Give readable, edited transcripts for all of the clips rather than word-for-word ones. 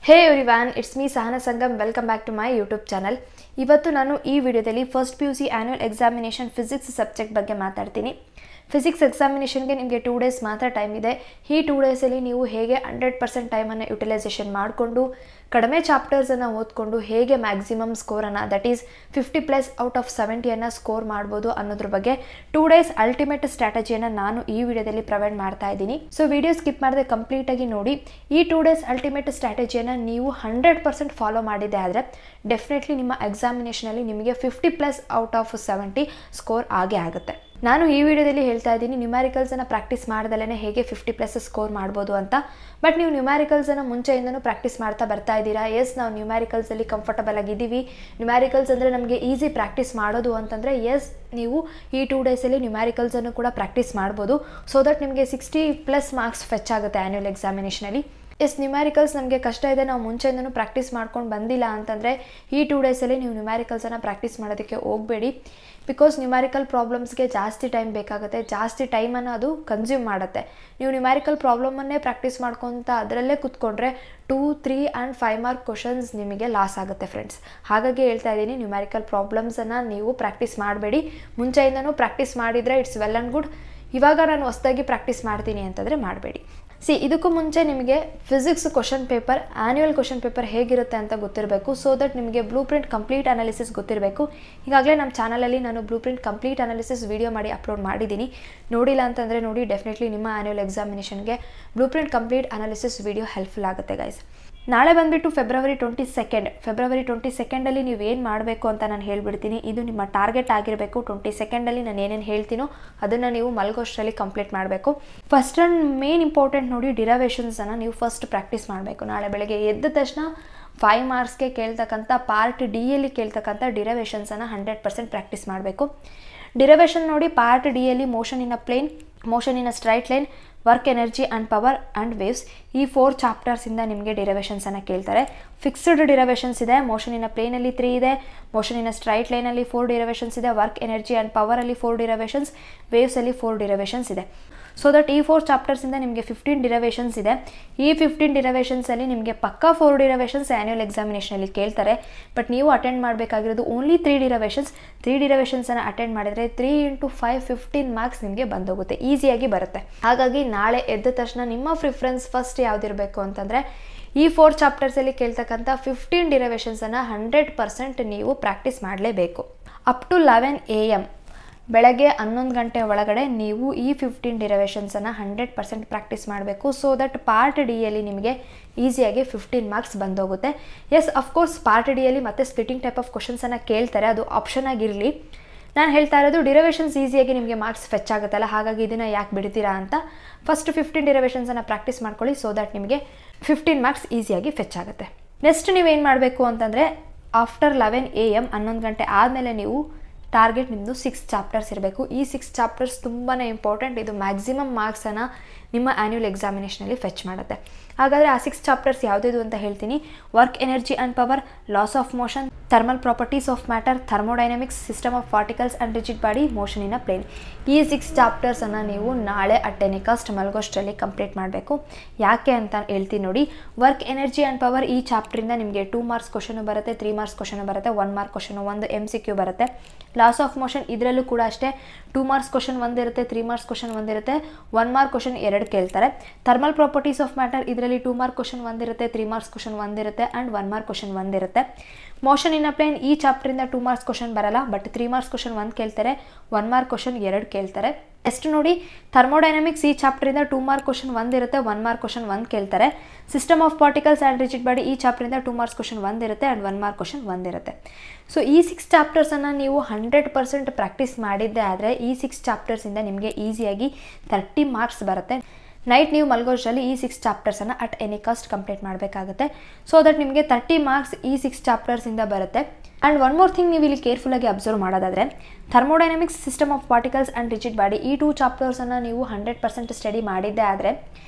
Hey everyone, it's me Sahana Sangam. Welcome back to my YouTube channel. ಇವತ್ತು ನಾನು ಈ ವಿಡಿಯೋದಲ್ಲಿ first PUC annual examination physics subject ಬಗ್ಗೆ ಮಾತಾಡ್ತೀನಿ. ಫಿಸಿಕ್ಸ್ ಎಕ್ಸಾಮಿನೇಷನ್ಗೆ ನಿಮಗೆ 2 ಡೇಸ್ ಮಾತ್ರ ಟೈಮ್ ಇದೆ. ಈ 2 ಡೇಸಲ್ಲಿ ನೀವು ಹೇಗೆ 100% ಟೈಮನ್ನು ಯುಟಿಲೈಸೇಷನ್ ಮಾಡಿಕೊಂಡು ಕಡಿಮೆ ಚಾಪ್ಟರ್ಸನ್ನು ಓದ್ಕೊಂಡು ಹೇಗೆ ಮ್ಯಾಕ್ಸಿಮಮ್ ಸ್ಕೋರನ್ನು that is 50+ out of 70 score ಮಾಡ್ಬೋದು ಅನ್ನೋದ್ರ ಬಗ್ಗೆ 2 ಡೇಸ್ ಅಲ್ಟಿಮೇಟ್ ಸ್ಟ್ರಾಟಜಿಯನ್ನು ನಾನು ಈ ವಿಡಿಯೋದಲ್ಲಿ ಪ್ರೊವೈಡ್ ಮಾಡ್ತಾ ಇದ್ದೀನಿ. ಸೊ ವಿಡಿಯೋ ಸ್ಕಿಪ್ ಮಾಡದೆ ಕಂಪ್ಲೀಟಾಗಿ ನೋಡಿ. ಈ 2 ಡೇಸ್ ಅಲ್ಟಿಮೇಟ್ ಸ್ಟ್ರಾಟಜಿಯನ್ನು ನೀವು 100% ಫಾಲೋ ಮಾಡಿದೆ ಆದರೆ ಡೆಫಿನೆಟ್ಲಿ ನಿಮ್ಮ ಎಕ್ಸಾಮಿನೇಷನಲ್ಲಿ ನಿಮಗೆ 50+ ಔಟ್ ಆಫ್ 70 ಸ್ಕೋರ್ ಆಗೇ ಆಗುತ್ತೆ. ನಾನು ಈ ವಿಡಿಯೋದಲ್ಲಿ ಹೇಳ್ತಾ ಇದ್ದೀನಿ ನ್ಯೂಮ್ಯಾರಿಕಲ್ಸನ್ನು ಪ್ರಾಕ್ಟೀಸ್ ಮಾಡ್ದಲೇ ಹೇಗೆ 50+ ಸ್ಕೋರ್ ಮಾಡ್ಬೋದು ಅಂತ. ಬಟ್ ನೀವು ನ್ಯೂಮ್ಯಾರಿಕಲ್ಸನ್ನು ಮುಂಚೆಯಿಂದನೂ ಪ್ರಾಕ್ಟೀಸ್ ಮಾಡ್ತಾ ಬರ್ತಾ ಇದ್ದೀರಾ. ಎಸ್, ನಾವು ನ್ಯೂಮ್ಯಾರಿಕಲ್ಸಲ್ಲಿ ಕಂಫರ್ಟಬಲ್ ಆಗಿದ್ದೀವಿ. ನ್ಯೂಮ್ಯಾರಿಕಲ್ಸ್ ಅಂದರೆ ನಮಗೆ ಈಸಿ ಪ್ರಾಕ್ಟೀಸ್ ಮಾಡೋದು ಅಂತಂದರೆ ಎಸ್, ನೀವು ಈ 2 ಡೇಸಲ್ಲಿ ನ್ಯೂಮ್ಯಾರಿಕಲ್ಸನ್ನು ಕೂಡ ಪ್ರಾಕ್ಟೀಸ್ ಮಾಡ್ಬೋದು. ಸೊ ದಟ್ ನಿಮಗೆ 60+ ಮಾರ್ಕ್ಸ್ ಫೆಚ್ ಆಗುತ್ತೆ ಆ್ಯನ್ಯುವಲ್ ಎಕ್ಸಾಮಿನೇಷನಲ್ಲಿ. ಎಸ್, ನ್ಯೂಮ್ಯಾರಿಕಲ್ಸ್ ನಮಗೆ ಕಷ್ಟ ಇದೆ, ನಾವು ಮುಂಚೆಯಿಂದನೂ ಪ್ರಾಕ್ಟೀಸ್ ಮಾಡ್ಕೊಂಡು ಬಂದಿಲ್ಲ ಅಂತಂದರೆ ಈ 2 ಡೇಸಲ್ಲಿ ನೀವು ನ್ಯೂಮ್ಯಾರಿಕಲ್ಸನ್ನು ಪ್ರಾಕ್ಟೀಸ್ ಮಾಡೋದಕ್ಕೆ ಹೋಗಬೇಡಿ. ಬಿಕಾಸ್ ನ್ಯೂಮ್ಯಾರಿಕಲ್ ಪ್ರಾಬ್ಲಮ್ಸ್ಗೆ ಜಾಸ್ತಿ ಟೈಮ್ ಬೇಕಾಗುತ್ತೆ, ಜಾಸ್ತಿ ಟೈಮನ್ನು ಅದು ಕನ್ಸ್ಯೂಮ್ ಮಾಡುತ್ತೆ. ನೀವು ನ್ಯೂಮ್ಯಾರಿಕಲ್ ಪ್ರಾಬ್ಲಮನ್ನೇ ಪ್ರಾಕ್ಟೀಸ್ ಮಾಡ್ಕೊತ ಅದರಲ್ಲೇ ಕೂತ್ಕೊಂಡ್ರೆ 2, 3 ಆ್ಯಂಡ್ 5 ಮಾರ್ಕ್ ಕ್ವಶನ್ಸ್ ನಿಮಗೆ ಲಾಸ್ ಆಗುತ್ತೆ ಫ್ರೆಂಡ್ಸ್. ಹಾಗಾಗಿ ಹೇಳ್ತಾ ಇದ್ದೀನಿ, ನ್ಯೂಮ್ಯಾರಿಕಲ್ ಪ್ರಾಬ್ಲಮ್ಸನ್ನು ನೀವು ಪ್ರಾಕ್ಟೀಸ್ ಮಾಡಬೇಡಿ. ಮುಂಚೆಯಿಂದನೂ ಪ್ರಾಕ್ಟೀಸ್ ಮಾಡಿದರೆ ಇಟ್ಸ್ ವೆಲ್ ಆ್ಯಂಡ್ ಗುಡ್. ಇವಾಗ ನಾನು ಹೊಸದಾಗಿ ಪ್ರಾಕ್ಟೀಸ್ ಮಾಡ್ತೀನಿ ಅಂತಂದರೆ ಮಾಡಬೇಡಿ. ಇದಕ್ಕೂ ಮುಂಚೆ ನಿಮಗೆ physics question paper, annual question paper ಹೇಗಿರುತ್ತೆ ಅಂತ ಗೊತ್ತಿರಬೇಕು. ಸೊ ದಟ್ ನಿಮಗೆ ಬ್ಲೂ ಪ್ರಿಂಟ್ ಕಂಪ್ಲೀಟ್ ಅನಾಲಿಸಿಸ್ ಗೊತ್ತಿರಬೇಕು. ಈಗಾಗಲೇ ನಮ್ಮ ಚಾನಲಲ್ಲಿ ನಾನು blueprint complete analysis video ಮಾಡಿ ಅಪ್ಲೋಡ್ ಮಾಡಿದ್ದೀನಿ. ನೋಡಿಲ್ಲ ಅಂತಂದರೆ ನೋಡಿ, ಡೆಫಿನೆಟ್ಲಿ ನಿಮ್ಮ ಆ್ಯನ್ಯುವಲ್ ಎಕ್ಸಾಮಿನೇಷನ್ಗೆ blueprint complete analysis video helpful ಆಗುತ್ತೆ ಗೈಸ್. ನಾಳೆ ಬಂದುಬಿಟ್ಟು ಫೆಬ್ರವರಿ 22 ನೀವು ಏನು ಮಾಡಬೇಕು ಅಂತ ನಾನು ಹೇಳ್ಬಿಡ್ತೀನಿ. ಇದು ನಿಮ್ಮ ಟಾರ್ಗೆಟ್ ಆಗಿರಬೇಕು. 22 ನಾನು ಏನೇನು ಹೇಳ್ತೀನೋ ಅದನ್ನು ನೀವು ಮಲ್ಗೋಷ್ಟರಲ್ಲಿ ಕಂಪ್ಲೀಟ್ ಮಾಡಬೇಕು. ಫಸ್ಟ್ ಆ್ಯಂಡ್ ಮೇನ್ ಇಂಪಾರ್ಟೆಂಟ್ ನೋಡಿ, ಡಿರವೇಷನ್ಸನ್ನು ನೀವು ಫಸ್ಟ್ ಪ್ರಾಕ್ಟೀಸ್ ಮಾಡಬೇಕು. ನಾಳೆ ಬೆಳಗ್ಗೆ ಎದ್ದ ತಕ್ಷಣ 5 ಮಾರ್ಕ್ಸ್ಗೆ ಕೇಳ್ತಕ್ಕಂಥ ಪಾರ್ಟ್ ಡಿಯಲ್ಲಿ ಕೇಳ್ತಕ್ಕಂಥ ಡಿರವೇಷನ್ಸನ್ನು 100% ಪ್ರಾಕ್ಟೀಸ್ ಮಾಡಬೇಕು. ಡಿರವೇಷನ್ ನೋಡಿ, ಪಾರ್ಟ್ ಡಿಯಲ್ಲಿ motion in a plane, motion in a straight line, work energy and power and waves, ಈ 4 ಚಾಪ್ಟರ್ಸಿಂದ ನಿಮಗೆ ಡಿರವೇಷನ್ಸನ್ನು ಕೇಳ್ತಾರೆ. ಫಿಕ್ಸ್ಡ್ ಡಿರವೇಷನ್ಸ್ ಇದೆ. ಮೋಷನ್ ಇನ್ ಅ ಪ್ಲೇನಲ್ಲಿ 3 ಇದೆ, ಮೋಷನ್ ಇನ್ ಅ ಸ್ಟ್ರೈಟ್ ಲೈನಲ್ಲಿ 4 ಡಿರವೇಷನ್ಸ್ ಇದೆ, ವರ್ಕ್ ಎನರ್ಜಿ ಆ್ಯಂಡ್ ಪವರಲ್ಲಿ 4 ಡಿರವೇಷನ್ಸ್, ವೇವ್ಸಲ್ಲಿ 4 ಡಿರವೇಷನ್ಸ್ ಇದೆ. ಸೊ ದಟ್ ಈ 4 ಚಾಪ್ಟರ್ಸಿಂದ ನಿಮಗೆ 15 ಡಿರವೇಷನ್ಸ್ ಇದೆ. ಈ 15 ಡಿರವೇಷನ್ಸಲ್ಲಿ ನಿಮಗೆ ಪಕ್ಕಾ 4 ಡಿರವೇಷನ್ಸ್ ಆ್ಯನ್ಯುವಲ್ ಎಕ್ಸಾಮಿನೇಷನಲ್ಲಿ ಕೇಳ್ತಾರೆ. ಬಟ್ ನೀವು ಅಟೆಂಡ್ ಮಾಡಬೇಕಾಗಿರೋದು ಓನ್ಲಿ 3 ಡಿರವೇಷನ್ಸ್. 3 ಡಿರವೇಷನ್ಸನ್ನು ಅಟೆಂಡ್ ಮಾಡಿದರೆ 3 × 5 15 ಮಾರ್ಕ್ಸ್ ನಿಮಗೆ ಬಂದೋಗುತ್ತೆ, ಈಸಿಯಾಗಿ ಬರುತ್ತೆ. ಹಾಗಾಗಿ ನಾಳೆ ಎದ್ದ ತಕ್ಷಣ ನಿಮ್ಮ ಪ್ರಿಫರೆನ್ಸ್ ಫಸ್ಟ್ ಯಾವುದಿರಬೇಕು ಅಂತಂದರೆ ಈ 4 ಚಾಪ್ಟರ್ಸಲ್ಲಿ ಕೇಳ್ತಕ್ಕಂಥ 15 ಡಿರವೇಷನ್ಸನ್ನು 100% ನೀವು ಪ್ರಾಕ್ಟೀಸ್ ಮಾಡಲೇಬೇಕು. ಅಪ್ ಟು 11 AM ಬೆಳಗ್ಗೆ 11 ಗಂಟೆ ಒಳಗಡೆ ನೀವು ಈ 15 ಡಿರವೇಷನ್ಸನ್ನು 100% ಪ್ರಾಕ್ಟೀಸ್ ಮಾಡಬೇಕು. ಸೊ ದಟ್ ಪಾರ್ಟ್ ಡಿಯಲ್ಲಿ ನಿಮಗೆ ಈಸಿಯಾಗಿ 15 ಮಾರ್ಕ್ಸ್ ಬಂದೋಗುತ್ತೆ. ಎಸ್, ಅಫ್ಕೋರ್ಸ್ ಪಾರ್ಟ್ ಡಿಯಲ್ಲಿ ಮತ್ತೆ ಸ್ಪ್ಲಿಟಿಂಗ್ ಟೈಪ್ ಆಫ್ ಕ್ವಶನ್ಸನ್ನು ಕೇಳ್ತಾರೆ, ಅದು ಆಪ್ಷನ್ ಆಗಿರಲಿ. ನಾನು ಹೇಳ್ತಾ ಇರೋದು ಡಿರವೇಷನ್ಸ್ ಈಸಿಯಾಗಿ ನಿಮಗೆ ಮಾರ್ಕ್ಸ್ ಫೆಚ್ ಆಗುತ್ತಲ್ಲ, ಹಾಗಾಗಿ ಇದನ್ನು ಯಾಕೆ ಬಿಡ್ತೀರಾ ಅಂತ ಫಸ್ಟ್ 15 ಡಿರವೇಷನ್ಸನ್ನು ಪ್ರಾಕ್ಟೀಸ್ ಮಾಡ್ಕೊಳ್ಳಿ. ಸೊ ದಟ್ ನಿಮಗೆ 15 ಮಾರ್ಕ್ಸ್ ಈಸಿಯಾಗಿ ಫೆಚ್ ಆಗುತ್ತೆ. ನೆಕ್ಸ್ಟ್ ನೀವೇನು ಮಾಡಬೇಕು ಅಂತಂದರೆ ಆಫ್ಟರ್ 11 AM 11 ಗಂಟೆ ಆದಮೇಲೆ ನೀವು ಟಾರ್ಗೆಟ್ ನಿಮ್ಮದು 6 ಚಾಪ್ಟರ್ಸ್ ಇರಬೇಕು. ಈ 6 ಚಾಪ್ಟರ್ಸ್ ತುಂಬಾ ಇಂಪಾರ್ಟೆಂಟ್. ಇದು ಮ್ಯಾಕ್ಸಿಮಮ್ ಮಾರ್ಕ್ಸನ್ನು ನಿಮ್ಮ ಆ್ಯನ್ಯುವಲ್ ಎಕ್ಸಾಮಿನೇಷನಲ್ಲಿ ಫೆಚ್ ಮಾಡುತ್ತೆ. ಹಾಗಾದರೆ ಆ 6 ಚಾಪ್ಟರ್ಸ್ ಯಾವುದಿದು ಅಂತ ಹೇಳ್ತೀನಿ. Work energy and power, laws of motion, thermal properties of matter, thermodynamics, system of particles and rigid body, motion in a plane. ಈ 6 ಚಾಪ್ಟರ್ಸನ್ನು ನೀವು ನಾಳೆ ಅಟ್ ಎನಿ ಕಾಸ್ಟ್ ಮಲ್ಗೋಷ್ಟರಲ್ಲಿ ಕಂಪ್ಲೀಟ್ ಮಾಡಬೇಕು. ಯಾಕೆ ಅಂತ ಹೇಳ್ತೀನಿ ನೋಡಿ. ವರ್ಕ್ ಎನರ್ಜಿ ಆ್ಯಂಡ್ ಪವರ್ ಈ ಚಾಪ್ಟ್ರಿಂದ ನಿಮಗೆ 2 ಮಾರ್ಕ್ಸ್ ಕ್ವಶನು ಬರುತ್ತೆ, 3 ಮಾರ್ಕ್ಸ್ ಕ್ವಶನು ಬರುತ್ತೆ, 1 ಮಾರ್ಕ್ ಕ್ವಶನು, 1 MCQ ಬರುತ್ತೆ. ಲಾಸ್ ಆಫ್ ಮೋಷನ್ ಇದರಲ್ಲೂ ಕೂಡ ಅಷ್ಟೇ 2 ಮಾರ್ಕ್ಸ್ ಕ್ವಶನ್ ಒಂದಿರುತ್ತೆ, 3 ಮಾರ್ಕ್ಸ್ ಕ್ವಶನ್ ಒಂದಿರುತ್ತೆ, 1 ಮಾರ್ಕ್ ಕ್ವಶನ್ 2 ಕೇಳ್ತಾರೆ. ಥರ್ಮಲ್ ಪ್ರಾಪರ್ಟೀಸ್ ಆಫ್ ಮ್ಯಾಟರ್ ಇದರಲ್ಲಿ 2 ಮಾರ್ಕ್ ಕ್ವಶನ್ ಒಂದಿರುತ್ತೆ, 3 ಮಾರ್ಕ್ಸ್ ಕ್ವಶನ್ ಒಂದಿರುತ್ತೆ ಆ್ಯಂಡ್ 1 ಮಾರ್ಕ್ ಕ್ವಶನ್ ಒಂದಿರುತ್ತೆ. ಮೋಷನ್ ಇನ್ ಅ ಪ್ಲೇನ್ ಈ ಚಾಪ್ಟರಿಂದ 2 ಮಾರ್ಕ್ಸ್ ಕ್ವಶನ್ ಬರಲ್ಲ, ಬಟ್ 3 ಮಾರ್ಕ್ಸ್ ಕ್ವಶನ್ 1 ಕೇಳ್ತಾರೆ, 1 ಮಾರ್ಕ್ ಕ್ವಶನ್ 2 ಕೇಳ್ತಾರೆ. ಎಷ್ಟು ನೋಡಿ, ಥರ್ಮೋಡೈನಮಿಕ್ಸ್ ಈ ಚಾಪ್ಟರಿಂದ 2 ಮಾರ್ಕ್ ಕ್ವಶನ್ ಒಂದಿರುತ್ತೆ, 1 ಮಾರ್ಕ್ ಕ್ವಶನ್ 1 ಕೇಳ್ತಾರೆ. System of particles and rigid body ಈ ಚಾಪ್ಟರಿಂದ 2 ಮಾರ್ಕ್ಸ್ ಕ್ವಶನ್ ಒಂದಿರುತ್ತೆ ಆ್ಯಂಡ್ 1 ಮಾರ್ಕ್ ಕ್ವಶನ್ ಒಂದಿರುತ್ತೆ. ಸೊ ಈ 6 ಚಾಪ್ಟರ್ಸನ್ನು ನೀವು 100% ಪ್ರಾಕ್ಟೀಸ್ ಮಾಡಿದ್ದೆ ಆದರೆ ಈ 6 ಚಾಪ್ಟರ್ಸಿಂದ ನಿಮಗೆ ಈಸಿಯಾಗಿ 30 ಮಾರ್ಕ್ಸ್ ಬರುತ್ತೆ. ನೈಟ್ ನೀವು ಮಲ್ಗೋಷ್ಟರಲ್ಲಿ ಈ 6 ಚಾಪ್ಟರ್ಸನ್ನು ಅಟ್ ಎನಿ ಕಾಸ್ಟ್ ಕಂಪ್ಲೀಟ್ ಮಾಡಬೇಕಾಗುತ್ತೆ. ಸೊ ದಟ್ ನಿಮಗೆ 30 ಮಾರ್ಕ್ಸ್ ಈ 6 ಚಾಪ್ಟರ್ಸಿಂದ ಬರುತ್ತೆ. ಆ್ಯಂಡ್ ಒನ್ ಮೋರ್ ಥಿಂಗ್, ನೀವು ಇಲ್ಲಿ ಕೇರ್ಫುಲ್ಲಾಗಿ ಅಬ್ಸರ್ವ್ ಮಾಡೋದಾದರೆ thermodynamics, system of particles and rigid body ಈ 2 ಚಾಪ್ಟರ್ಸನ್ನು ನೀವು 100% ಸ್ಟಡಿ ಮಾಡಿದ್ದೆ ಆದರೆ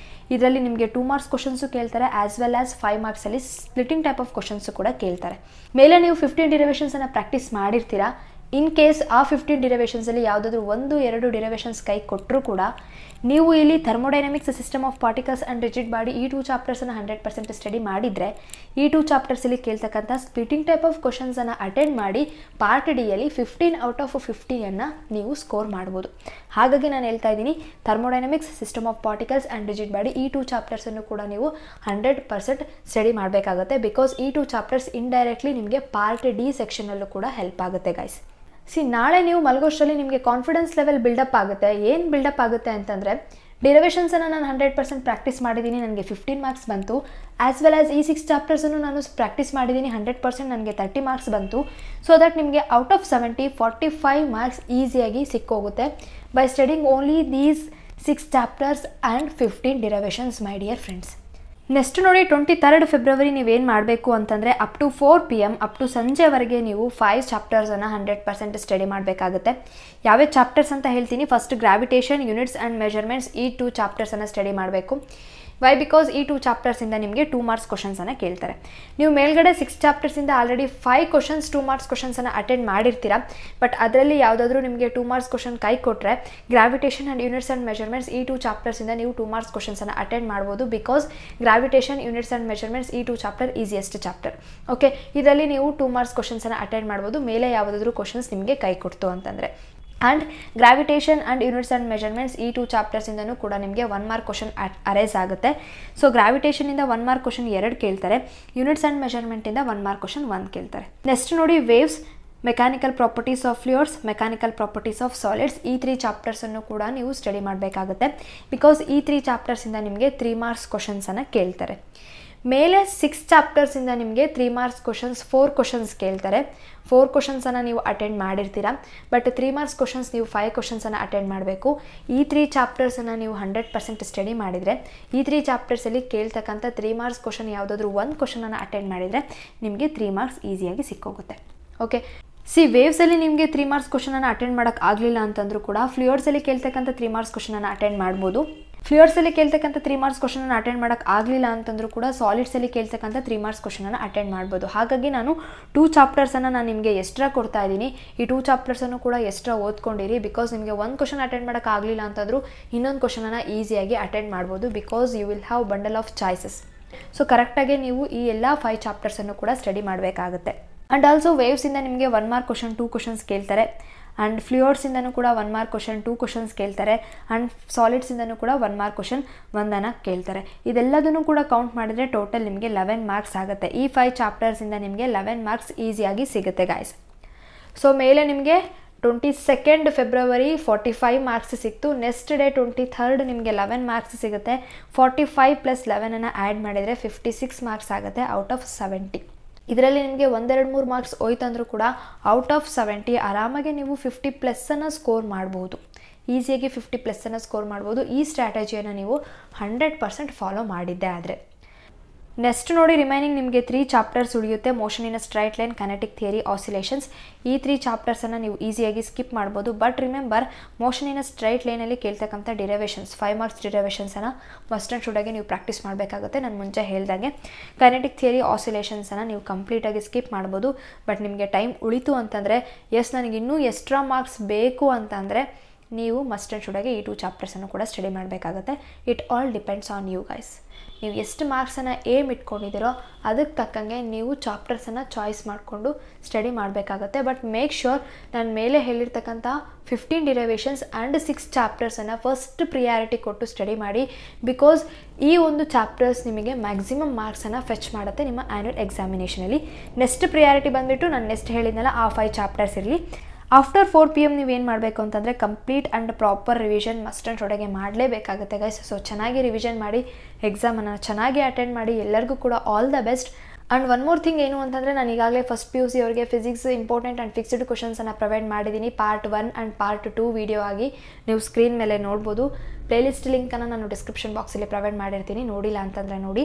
ಇದರಲ್ಲಿ ನಿಮಗೆ 2 ಮಾರ್ಕ್ಸ್ ಕ್ವಶನ್ಸು ಕೇಳ್ತಾರೆ, ಆ್ಯಸ್ ವೆಲ್ ಆ್ಯಸ್ 5 ಮಾರ್ಕ್ಸಲ್ಲಿ ಸ್ಪ್ಲಿಟಿಂಗ್ ಟೈಪ್ ಆಫ್ ಕ್ವಶನ್ಸು ಕೂಡ ಕೇಳ್ತಾರೆ. ಮೇಲೆ ನೀವು 15 ಡಿರವೇಷನ್ಸನ್ನು ಪ್ರಾಕ್ಟೀಸ್ ಮಾಡಿರ್ತೀರಾ. ಇನ್ ಕೇಸ್ ಆ 15 ಡಿರೈವೇಷನ್ಸಲ್ಲಿ ಯಾವುದಾದ್ರೂ 1-2 ಡಿರೈವೇಷನ್ಸ್ ಕೈ ಕೊಟ್ಟರೂ ಕೂಡ ನೀವು ಇಲ್ಲಿ thermodynamics, system of particles and rigid body ಈ 2 ಚಾಪ್ಟರ್ಸನ್ನು 100% ಸ್ಟಡಿ ಮಾಡಿದರೆ ಈ 2 ಚಾಪ್ಟರ್ಸಲ್ಲಿ ಕೇಳ್ತಕ್ಕಂಥ ಸ್ಪ್ಲಿಟಿಂಗ್ ಟೈಪ್ ಆಫ್ ಕ್ವಶನ್ಸನ್ನು ಅಟೆಂಡ್ ಮಾಡಿ ಪಾರ್ಟ್ ಡಿಯಲ್ಲಿ 15/50 ನೀವು ಸ್ಕೋರ್ ಮಾಡ್ಬೋದು. ಹಾಗಾಗಿ ನಾನು ಹೇಳ್ತಾ ಇದ್ದೀನಿ, thermodynamics, system of particles and rigid body ಈ 2 ಚಾಪ್ಟರ್ಸನ್ನು ಕೂಡ ನೀವು 100% ಸ್ಟಡಿ ಮಾಡಬೇಕಾಗುತ್ತೆ. ಬಿಕಾಸ್ ಈ 2 ಚಾಪ್ಟರ್ಸ್ ಇಂಡೈರೆಕ್ಟ್ಲಿ ನಿಮಗೆ ಪಾರ್ಟ್ ಡಿ ಸೆಕ್ಷನಲ್ಲೂ ಕೂಡ ಹೆಲ್ಪ್ ಆಗುತ್ತೆ ಗೈಸ್. ನಾಳೆ ನೀವು ಮಲಗೋಷ್ಟರಲ್ಲಿ ನಿಮಗೆ ಕಾನ್ಫಿಡೆನ್ಸ್ ಲೆವೆಲ್ ಬಿಲ್ಡಪ್ ಆಗುತ್ತೆ. ಏನು ಬಿಲ್ಡಪ್ ಆಗುತ್ತೆ ಅಂತಂದರೆ, ಡಿರೈವೇಷನ್ಸನ್ನು ನಾನು 100% ಪ್ರಾಕ್ಟೀಸ್ ಮಾಡಿದ್ದೀನಿ, ನನಗೆ 15 ಮಾರ್ಕ್ಸ್ ಬಂತು. ಆ್ಯಸ್ ವೆಲ್ ಆಸ್ ಈ 6 ಚಾಪ್ಟರ್ಸನ್ನು ನಾನು ಪ್ರಾಕ್ಟೀಸ್ ಮಾಡಿದ್ದೀನಿ, 100% ನನಗೆ 30 ಮಾರ್ಕ್ಸ್ ಬಂತು. ಸೊ ದಟ್ ನಿಮಗೆ ಔಟ್ ಆಫ್ 70 45 ಮಾರ್ಕ್ಸ್ ಈಸಿಯಾಗಿ ಸಿಕ್ಕೋಗುತ್ತೆ by studying only these 6 chapters and 15 derivations my dear friends. Next ನೋಡಿ, 23 ಫೆಬ್ರವರಿ ನೀವೇನು ಮಾಡಬೇಕು ಅಂತಂದರೆ up to 4 PM up to ಸಂಜೆವರೆಗೆ ನೀವು 5 ಚಾಪ್ಟರ್ಸನ್ನು 100% ಸ್ಟಡಿ ಮಾಡಬೇಕಾಗುತ್ತೆ. ಯಾವ್ಯಾವ ಚಾಪ್ಟರ್ಸ್ ಅಂತ ಹೇಳ್ತೀನಿ. First gravitation, units and measurements ಈ 2 ಚಾಪ್ಟರ್ಸನ್ನು ಸ್ಟಡಿ ಮಾಡಬೇಕು. ವೈ? ಬಿಕಾಸ್ ಈ 2 ಚಾಪ್ಟರ್ಸಿಂದ ನಿಮಗೆ 2 ಮಾರ್ಕ್ಸ್ ಕ್ವಶನ್ಸನ್ನು ಕೇಳ್ತಾರೆ. ನೀವು ಮೇಲ್ಗಡೆ 6 ಚಾಪ್ಟರ್ಸಿಂದ ಆಲ್ರೆಡಿ 5 ಕ್ವಶನ್ಸ್ 2 ಮಾರ್ಕ್ಸ್ ಕ್ವಶನ್ಸನ್ನು ಅಟೆಂಡ್ ಮಾಡಿರ್ತೀರ. ಬಟ್ ಅದರಲ್ಲಿ ಯಾವುದಾದ್ರೂ ನಿಮಗೆ 2 ಮಾರ್ಕ್ಸ್ ಕ್ವಶನ್ ಕೈ ಕೊಟ್ಟರೆ gravitation and units and measurements ಈ 2 ಚಾಪ್ಟರ್ಸಿಂದ ನೀವು 2 ಮಾರ್ಕ್ಸ್ ಕ್ವಶನ್ಸನ್ನು ಅಟೆಂಡ್ ಮಾಡ್ಬೋದು. Because gravitation, units and measurements ಈ 2 ಚಾಪ್ಟರ್ ಈಸಿಯೆಸ್ಟ್ ಚಾಪ್ಟರ್. ಓಕೆ, ಇದರಲ್ಲಿ ನೀವು 2 ಮಾರ್ಕ್ಸ್ ಕ್ವಶನ್ಸನ್ನು ಅಟೆಂಡ್ ಮಾಡ್ಬೋದು ಮೇಲೆ ಯಾವುದಾದ್ರೂ ಕ್ವಶನ್ಸ್ ನಿಮಗೆ ಕೈ ಕೊಡ್ತು ಅಂತಂದರೆ. And gravitation and units and measurements ಈ 2 ಚಾಪ್ಟರ್ಸಿಂದನೂ ಕೂಡ ನಿಮಗೆ 1 ಮಾರ್ಕ್ ಕ್ವಶನ್ ಅರೇಸ್ ಆಗುತ್ತೆ. ಸೊ ಗ್ರಾವಿಟೇಷನಿಂದ 1 ಮಾರ್ಕ್ ಕ್ವಶನ್ 2 ಕೇಳ್ತಾರೆ, ಯೂನಿಟ್ಸ್ ಆ್ಯಂಡ್ ಮೆಜರ್ಮೆಂಟಿಂದ 1 ಮಾರ್ಕ್ ಕ್ವಶನ್ 1 ಕೇಳ್ತಾರೆ. ನೆಕ್ಸ್ಟ್ ನೋಡಿ, waves, mechanical properties of fluids, mechanical properties of solids ಈ 3 ಚಾಪ್ಟರ್ಸನ್ನು ಕೂಡ ನೀವು ಸ್ಟಡಿ ಮಾಡಬೇಕಾಗುತ್ತೆ. ಬಿಕಾಸ್ ಈ 3 ಚಾಪ್ಟರ್ಸಿಂದ ನಿಮಗೆ 3 ಮಾರ್ಕ್ಸ್ ಕ್ವಶನ್ಸನ್ನು ಕೇಳ್ತಾರೆ. ಮೇಲೆ 6 ಚಾಪ್ಟರ್ಸಿಂದ ನಿಮಗೆ 3 ಮಾರ್ಕ್ಸ್ ಕ್ವಶನ್ಸ್ 4 ಕ್ವಶನ್ಸ್ ಕೇಳ್ತಾರೆ. 4 ಕ್ವಶನ್ಸನ್ನು ನೀವು ಅಟೆಂಡ್ ಮಾಡಿರ್ತೀರ. ಬಟ್ 3 ಮಾರ್ಕ್ಸ್ ಕ್ವಶನ್ಸ್ ನೀವು 5 ಕ್ವಶನ್ಸನ್ನು ಅಟೆಂಡ್ ಮಾಡಬೇಕು. ಈ 3 ಚಾಪ್ಟರ್ಸನ್ನು ನೀವು 100% ಸ್ಟಡಿ ಮಾಡಿದರೆ ಈ 3 ಚಾಪ್ಟರ್ಸಲ್ಲಿ ಕೇಳ್ತಕ್ಕಂಥ 3 ಮಾರ್ಕ್ಸ್ ಕ್ವಶನ್ ಯಾವುದಾದ್ರೂ 1 ಕ್ವಶನನ್ನು ಅಟೆಂಡ್ ಮಾಡಿದರೆ ನಿಮಗೆ 3 ಮಾರ್ಕ್ಸ್ ಈಸಿಯಾಗಿ ಸಿಕ್ಕೋಗುತ್ತೆ. ಓಕೆ, ವೇವ್ಸಲ್ಲಿ ನಿಮಗೆ 3 ಮಾರ್ಕ್ಸ್ ಕ್ವಶನನ್ನು ಅಟೆಂಡ್ ಮಾಡೋಕ್ಕೆ ಆಗಲಿಲ್ಲ ಅಂತಂದ್ರೂ ಕೂಡ ಫ್ಲೂಯಿಡ್ಸಲ್ಲಿ ಕೇಳ್ತಕ್ಕಂಥ 3 ಮಾರ್ಕ್ಸ್ ಕ್ವಶನನ್ನು ಅಟೆಂಡ್ ಮಾಡ್ಬೋದು. ಫ್ಲೂಯಿಡ್ಸಲ್ಲಿ ಕೇಳ್ತಕ್ಕಂಥ 3 ಮಾರ್ಕ್ಸ್ ಕ್ವಶನನ್ನು ಅಟೆಂಡ್ ಮಾಡೋಕ್ಕೆ ಆಗಲಿಲ್ಲ ಅಂತಂದ್ರೂ ಕೂಡ ಸಾಲಿಡ್ಸಲ್ಲಿ ಕೇಳ್ತಕ್ಕಂಥ 3 ಮಾರ್ಕ್ಸ್ ಕ್ವಶನನ್ನು ಅಟೆಂಡ್ ಮಾಡ್ಬೋದು. ಹಾಗಾಗಿ ನಾನು 2 ಚಾಪ್ಟರ್ಸನ್ನು ನಾನು ನಿಮಗೆ ಎಕ್ಸ್ಟ್ರಾ ಕೊಡ್ತಾ ಇದ್ದೀನಿ. ಈ 2 ಚಾಪ್ಟರ್ಸನ್ನು ಕೂಡ ಎಕ್ಸ್ಟ್ರಾ ಓದ್ಕೊಂಡಿರಿ. ಬಿಕಾಸ್ ನಿಮಗೆ 1 ಕ್ವಶನ್ ಅಟೆಂಡ್ ಮಾಡೋಕ್ಕೆ ಆಗಲಿಲ್ಲ ಅಂತಂದ್ರೂ ಇನ್ನೊಂದು ಕ್ವಶನನ್ನು ಈಸಿಯಾಗಿ ಅಟೆಂಡ್ ಮಾಡ್ಬೋದು. Because you will have bundle of choices. So ಕರೆಕ್ಟಾಗಿ ನೀವು ಈ ಎಲ್ಲ 5 ಚಾಪ್ಟರ್ಸನ್ನು ಕೂಡ ಸ್ಟಡಿ ಮಾಡಬೇಕಾಗುತ್ತೆ. ಆ್ಯಂಡ್ ಆಲ್ಸೋ ವೇವ್ಸಿಂದ ನಿಮಗೆ 1 ಮಾರ್ಕ್ ಕ್ವಶನ್ 2 ಕ್ವಶನ್ಸ್ ಕೇಳ್ತಾರೆ. ಆ್ಯಂಡ್ ಫ್ಲೂಯಿಡ್ಸಿಂದನೂ ಕೂಡ 1 ಮಾರ್ಕ್ ಕ್ವಶನ್ 2 ಕ್ವಶನ್ಸ್ ಕೇಳ್ತಾರೆ. ಆ್ಯಂಡ್ ಸಾಲಿಡ್ಸಿಂದನೂ ಕೂಡ 1 ಮಾರ್ಕ್ ಕ್ವಶನ್ 1 ಕೇಳ್ತಾರೆ. ಇದೆಲ್ಲದನ್ನು ಕೂಡ ಕೌಂಟ್ ಮಾಡಿದರೆ ಟೋಟಲ್ ನಿಮಗೆ 11 ಮಾರ್ಕ್ಸ್ ಆಗುತ್ತೆ. ಈ 5 ಚಾಪ್ಟರ್ಸಿಂದ ನಿಮಗೆ 11 ಮಾರ್ಕ್ಸ್ ಈಸಿಯಾಗಿ ಸಿಗುತ್ತೆ ಗಾಯ್ಸ್. ಸೊ ಮೇಲೆ ನಿಮಗೆ 22 ಫೆಬ್ರವರಿ 45 ಮಾರ್ಕ್ಸ್ ಸಿಕ್ತು. ನೆಕ್ಸ್ಟ್ ಡೇ 23 ನಿಮಗೆ 11 ಮಾರ್ಕ್ಸ್ ಸಿಗುತ್ತೆ. 45 + 11 ಆ್ಯಡ್ ಮಾಡಿದರೆ 56 ಮಾರ್ಕ್ಸ್ ಆಗುತ್ತೆ ಔಟ್ ಆಫ್ 70. ಇದರಲ್ಲಿ ನಿಮಗೆ 1-2-3 ಮಾರ್ಕ್ಸ್ ಹೋಯ್ತಂದ್ರೂ ಕೂಡ ಔಟ್ ಆಫ್ 70 ಆರಾಮಾಗಿ ನೀವು 50+ ಸ್ಕೋರ್ ಮಾಡ್ಬೋದು. ಈಸಿಯಾಗಿ 50+ ಸ್ಕೋರ್ ಮಾಡ್ಬೋದು. ಈ ಸ್ಟ್ರಾಟಜಿಯನ್ನು ನೀವು 100% ಫಾಲೋ ಮಾಡಿದ್ದೆ ಆದರೆ. ನೆಕ್ಸ್ಟ್ ನೋಡಿ, ರಿಮೈನಿಂಗ್ ನಿಮಗೆ 3 ಚಾಪ್ಟರ್ಸ್ ಉಳಿಯುತ್ತೆ. Motion in a straight line, kinetic theory, oscillations ಈ 3 ಚಾಪ್ಟರ್ಸನ್ನು ನೀವು ಈಸಿಯಾಗಿ ಸ್ಕಿಪ್ ಮಾಡ್ಬೋದು. But remember, motion in a straight ಲೈನಲ್ಲಿ ಕೇಳ್ತಕ್ಕಂಥ ಡಿರೈವೇಷನ್ಸ್ 5 ಮಾರ್ಕ್ಸ್ ಡಿರೈವೇಷನ್ಸನ್ನು ಮಸ್ಟ್ ಆ್ಯಂಡ್ ಶುಡಾಗಿ ನೀವು ಪ್ರಾಕ್ಟೀಸ್ ಮಾಡಬೇಕಾಗುತ್ತೆ. ನಾನು ಮುಂಚೆ ಹೇಳ್ದಂಗೆ ಕೈನೆಟಿಕ್ ಥಿಯರಿ, ಆಸಿಲೇಷನ್ಸನ್ನು ನೀವು ಕಂಪ್ಲೀಟಾಗಿ ಸ್ಕಿಪ್ ಮಾಡ್ಬೋದು. ಬಟ್ ನಿಮಗೆ ಟೈಮ್ ಉಳಿತು ಅಂತಂದರೆ ನನಗೆ ಇನ್ನೂ ಎಕ್ಸ್ಟ್ರಾ ಮಾರ್ಕ್ಸ್ ಬೇಕು ಅಂತಂದರೆ ನೀವು ಮಸ್ಟ್ ಆ್ಯಂಡ್ ಶುಡಾಗಿ ಈ 2 ಚಾಪ್ಟರ್ಸನ್ನು ಕೂಡ ಸ್ಟಡಿ ಮಾಡಬೇಕಾಗುತ್ತೆ. It all depends on you guys. ನೀವು ಎಷ್ಟು ಮಾರ್ಕ್ಸನ್ನು ಏಮ್ ಇಟ್ಕೊಂಡಿದ್ದೀರೋ ಅದಕ್ಕೆ ತಕ್ಕಂಗೆ ನೀವು ಚಾಪ್ಟರ್ಸನ್ನು ಚಾಯ್ಸ್ ಮಾಡಿಕೊಂಡು ಸ್ಟಡಿ ಮಾಡಬೇಕಾಗತ್ತೆ. ಬಟ್ ಮೇಕ್ ಶ್ಯೂರ್ ನಾನು ಮೇಲೆ ಹೇಳಿರ್ತಕ್ಕಂಥ 15 ಡಿರೈವೇಷನ್ಸ್ ಆ್ಯಂಡ್ 6 ಚಾಪ್ಟರ್ಸನ್ನು ಫಸ್ಟ್ ಪ್ರಿಯಾರಿಟಿ ಕೊಟ್ಟು ಸ್ಟಡಿ ಮಾಡಿ. ಬಿಕಾಸ್ ಈ ಒಂದು ಚಾಪ್ಟರ್ಸ್ ನಿಮಗೆ ಮ್ಯಾಕ್ಸಿಮಮ್ ಮಾರ್ಕ್ಸನ್ನು ಫೆಚ್ ಮಾಡುತ್ತೆ ನಿಮ್ಮ ಆ್ಯನ್ಯುವಲ್ ಎಕ್ಸಾಮಿನೇಷನಲ್ಲಿ. ನೆಕ್ಸ್ಟ್ ಪ್ರಿಯಾರಿಟಿ ಬಂದುಬಿಟ್ಟು ನಾನು ನೆಕ್ಸ್ಟ್ ಹೇಳಿದ್ನಲ್ಲ ಆ 5 ಚಾಪ್ಟರ್ಸ್ ಇರಲಿ. ಆಫ್ಟರ್ 4 PM ನೀವೇನು ಮಾಡಬೇಕು ಅಂತಂದರೆ complete and proper revision must and ಶುಡಾಗಿ ಮಾಡಲೇಬೇಕಾಗುತ್ತೆ ಗೈಸ್. ಸೊ ಚೆನ್ನಾಗಿ ರಿವಿಷನ್ ಮಾಡಿ ಎಕ್ಸಾಮನ್ನು ಚೆನ್ನಾಗಿ ಅಟೆಂಡ್ ಮಾಡಿ. ಎಲ್ಲರಿಗೂ ಕೂಡ all the best. And one more thing ಏನು ಅಂತಂದರೆ ನಾನು ಈಗಾಗಲೇ ಫಸ್ಟ್ PUC ಅವರಿಗೆ ಫಿಸಿಕ್ಸ್ ಇಂಪಾರ್ಟೆಂಟ್ ಆ್ಯಂಡ್ ಫಿಕ್ಸ್ಡ್ ಕ್ವಶನ್ಸನ್ನು ಪ್ರೊವೈಡ್ ಮಾಡಿದ್ದೀನಿ. ಪಾರ್ಟ್ 1 ಆ್ಯಂಡ್ ಪಾರ್ಟ್ 2 ವಿಡಿಯೋ ಆಗಿ ನೀವು ಸ್ಕ್ರೀನ್ ಮೇಲೆ ನೋಡ್ಬೋದು. ಪ್ಲೇಲಿಸ್ಟ್ ಲಿಂಕನ್ನು ನಾನು ಡಿಸ್ಕ್ರಿಪ್ಷನ್ ಬಾಕ್ಸಲ್ಲಿ ಪ್ರೊವೈಡ್ ಮಾಡಿರ್ತೀನಿ. ನೋಡಿಲ್ಲ ಅಂತಂದರೆ ನೋಡಿ.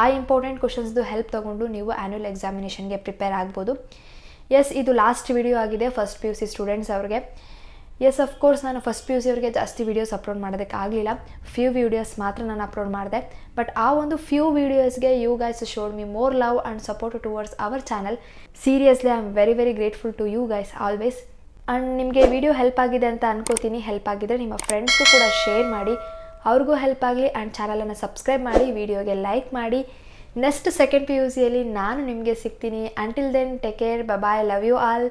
ಆ ಇಂಪಾರ್ಟೆಂಟ್ ಕ್ವಶನ್ಸ್ದು ಹೆಲ್ಪ್ ತೊಗೊಂಡು ನೀವು ಆ್ಯನ್ಯುವಲ್ ಎಕ್ಸಾಮಿನೇಷನ್ಗೆ ಪ್ರಿಪೇರ್ ಆಗ್ಬೋದು. ಎಸ್, ಇದು ಲಾಸ್ಟ್ ವಿಡಿಯೋ ಆಗಿದೆ ಫಸ್ಟ್ PUC ಸ್ಟೂಡೆಂಟ್ಸ್ ಅವ್ರಿಗೆ. ಎಸ್, ಅಫ್ಕೋರ್ಸ್ ನಾನು ಫಸ್ಟ್ PUC ಅವರಿಗೆ ಜಾಸ್ತಿ ವೀಡಿಯೋಸ್ ಅಪ್ಲೋಡ್ ಮಾಡೋದಕ್ಕಾಗಲಿಲ್ಲ. ಫ್ಯೂ ವೀಡಿಯೋಸ್ ಮಾತ್ರ ನಾನು ಅಪ್ಲೋಡ್ ಮಾಡಿದೆ. ಬಟ್ ಆ ಒಂದು ಫ್ಯೂ ವೀಡಿಯೋಸ್ಗೆ you guys showed me more love and support towards our channel. Seriously I am very very grateful to you guys always. And ನಿಮಗೆ ವಿಡಿಯೋ ಹೆಲ್ಪ್ ಆಗಿದೆ ಅಂತ ಅನ್ಕೋತೀನಿ. ಹೆಲ್ಪ್ ಆಗಿದ್ದರೆ ನಿಮ್ಮ ಫ್ರೆಂಡ್ಸ್ಗೂ ಕೂಡ ಶೇರ್ ಮಾಡಿ, ಅವ್ರಿಗೂ ಹೆಲ್ಪ್ ಆಗಲಿ. ಆ್ಯಂಡ್ ಚಾನಲನ್ನು ಸಬ್ಸ್ಕ್ರೈಬ್ ಮಾಡಿ, ವಿಡಿಯೋಗೆ ಲೈಕ್ ಮಾಡಿ. ನೆಕ್ಸ್ಟ್ ಸೆಕೆಂಡ್ PUCಯಲ್ಲಿ ನಾನು ನಿಮಗೆ ಸಿಗ್ತೀನಿ. Until then take care, bye, love you all.